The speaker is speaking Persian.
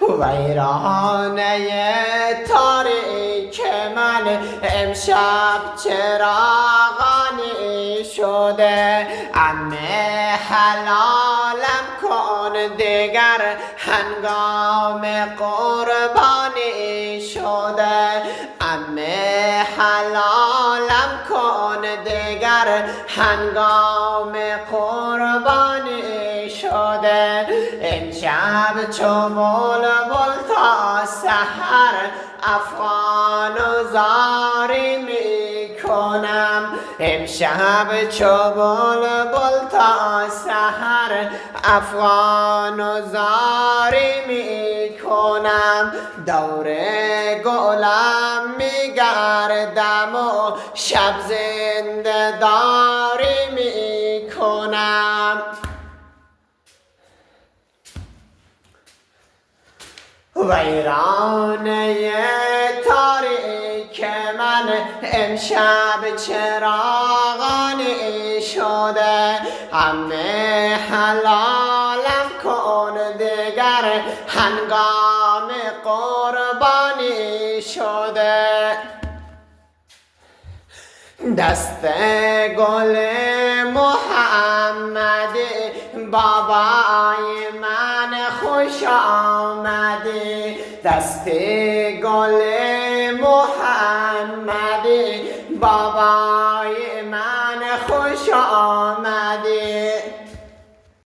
ویرانه تاریک من امشب چراغانی شده. عمه حلالم کن دیگر هنگام قربانی شده. عمه حلالم کن دیگر هنگام قربانی شده. امشب چو بلبل تا سحر افغان و زاری می کنم. امشب چو بلبل تا سحر افغان و زاری می کنم. دور گلم می گردم و شب زنده داری می کنم. ویرانه تاریک من امشب چراغانی شده. عمه حلالم کن دیگر هنگام قربانی شده. دست گل محمدی بابای من خوش آمدی. دست گل محمدی بابای من خوش آمدی.